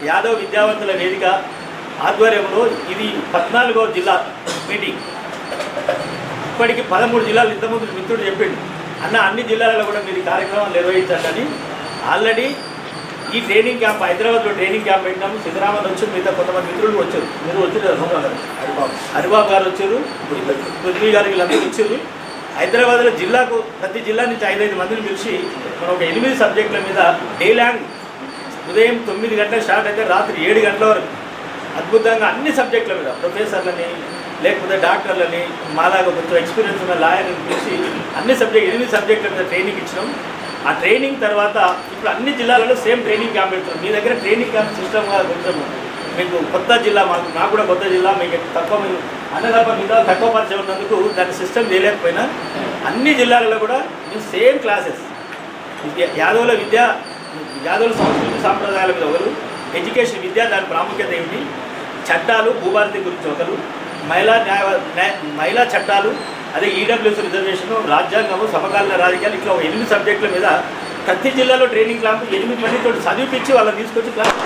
యాదవ్ విద్యావంతుల వేదిక ఆధ్వర్యంలో ఇది 14వ జిల్లా మీటింగ్. ఇప్పటికి 13 జిల్లాలు ఇంతకుముందు మిత్రుడు చెప్పిండు అన్న అన్ని జిల్లాలలో కూడా మీరు కార్యక్రమాలు నిర్వహించాలని. ఆల్రెడీ ఈ ట్రైనింగ్ క్యాంప్ హైదరాబాద్లో ట్రైనింగ్ క్యాంప్ పెట్టినాము. సిద్ధరామన్ వచ్చి మిగతా కొంతమంది మిత్రులు వచ్చారు. మీరు వచ్చారు, హరిబాబు గారు వచ్చారు, పృథ్వీ గారు, వీళ్ళందరూ వచ్చారు. హైదరాబాద్లో జిల్లాకు ప్రతి జిల్లా నుంచి 5-5 మందిని పిలిచి మనం ఒక 8 సబ్జెక్టుల మీద డే లాంగ్ ఉదయం 9 గంటలకు స్టార్ట్ అయితే రాత్రి 7 గంటల వరకు అద్భుతంగా అన్ని సబ్జెక్టుల మీద ప్రొఫెసర్లని లేకపోతే డాక్టర్లని మాలాగా కొంచెం ఎక్స్పీరియన్స్ ఉన్న లాయర్ని పిలిచి అన్ని 8 సబ్జెక్టుల మీద ట్రైనింగ్ ఇచ్చినాం. ఆ ట్రైనింగ్ తర్వాత ఇప్పుడు అన్ని జిల్లాలలో సేమ్ ట్రైనింగ్ క్యాంప్ పెడుతున్నాం. మీ దగ్గర ట్రైనింగ్ క్యాంప్ సిస్టమ్గా కొంచెం మీకు కొత్త జిల్లా, నాకు కూడా కొత్త జిల్లా, మీకు తక్కువ అన్నదప్ప మీద తక్కువ పరిచయం ఉన్నందుకు దాని సిస్టమ్ చేయలేకపోయినా అన్ని జిల్లాలలో కూడా మేము సేమ్ క్లాసెస్ యాదవుల సంస్కృతి సాంప్రదాయాల మీద ఒకరు, ఎడ్యుకేషన్ విద్య దాని ప్రాముఖ్యత ఏమిటి, చట్టాలు భూభారతి గురించి ఒకరు, మహిళా చట్టాలు, అదే ఈడబ్ల్యూఎస్ రిజర్వేషను, రాజ్యాంగము, సమకాలీన రాజకీయాలు, ఇట్లా 8 సబ్జెక్టుల మీద ప్రతి జిల్లాలో ట్రైనింగ్ క్లాంప్ 8 మందితో చదివిపించి వాళ్ళని తీసుకొచ్చి క్లాస్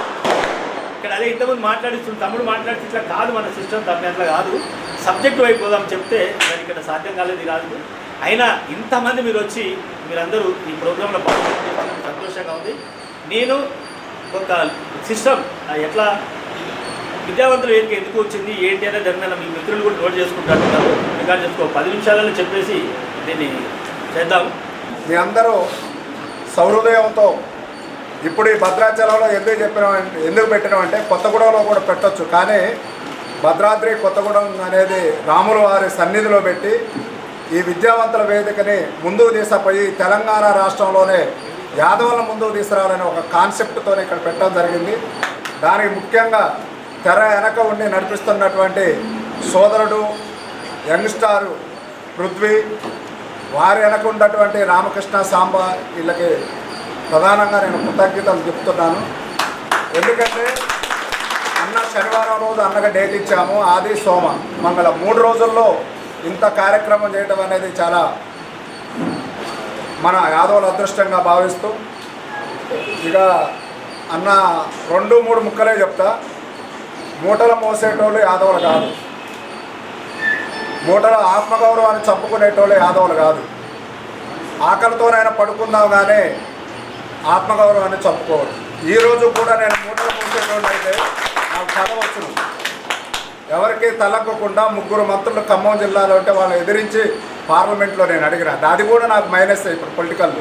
ఇక్కడ అదే ఇంతకుముందు మాట్లాడిస్తుంది తమ్ముడు మాట్లాడితే ఇట్లా కాదు మన సిస్టమ్, తప్పని అట్లా కాదు, సబ్జెక్టు వైపు పోదాం చెప్తే మరి ఇక్కడ సాధ్యం కాలేదు కాదు. అయినా ఇంతమంది మీరు వచ్చి మీరందరూ ఈ ప్రోగ్రాంలో పాల్గొనడం సంతోషంగా ఉంది. నేను ఒక సిస్టమ్ ఎట్లా విద్యావంతుల వేదిక ఎందుకు వచ్చింది ఏంటి అనేది జరిగిన మీ మిత్రులు కూడా నోట్ చేసుకుంటారు, రికార్డ్ చేసుకో 10 నిమిషాలలో చెప్పేసి దీన్ని చేద్దాం. మీ అందరూ సౌహృదయంతో ఇప్పుడు ఈ భద్రాచలంలో ఎందుకు పెట్టినామంటే కొత్తగూడెంలో కూడా పెట్టచ్చు, కానీ భద్రాద్రి కొత్తగూడెం అనేది రాముల వారి సన్నిధిలో పెట్టి ఈ విద్యావంతుల వేదికని ముందుకు తీసుకుపోయి తెలంగాణ రాష్ట్రంలోనే యాదవులను ముందుకు తీసుకురావాలనే ఒక కాన్సెప్ట్తో ఇక్కడ పెట్టడం జరిగింది. దానికి ముఖ్యంగా తెర వెనక ఉండి నడిపిస్తున్నటువంటి సోదరుడు యంగ్స్టారు పృథ్వీ, వారి వెనక ఉన్నటువంటి రామకృష్ణ సాంబ, వీళ్ళకి ప్రధానంగా నేను కృతజ్ఞతలు చెప్తున్నాను. ఎందుకంటే అన్న శనివారం రోజు అన్నగా డేట్ ఇచ్చాము, ఆది సోమ మంగళ 3 రోజుల్లో ఇంత కార్యక్రమం చేయడం అనేది చాలా మన యాదవుల అదృష్టంగా భావిస్తూ, ఇక అన్న 2-3 ముక్కలే చెప్తా. మూటలు మోసేటోళ్ళు యాదవులు కాదు, మూటల ఆత్మగౌరవాన్ని చంపుకునేటోళ్ళు యాదవులు కాదు. ఆకలితోనైనా పడుకుందాం కానీ ఆత్మగౌరవాన్ని చంపుకోవద్దు. ఈరోజు కూడా నేను మూటలు మోసేటోళ్ళు అయితే నాకు చదవచ్చును. ఎవరికి తలక్కకుండా 3 మంత్రులు ఖమ్మం జిల్లాలో ఉంటే వాళ్ళు ఎదిరించి పార్లమెంట్లో నేను అడిగిన, అది కూడా నాకు మైనస్ ఇప్పుడు పొలిటికల్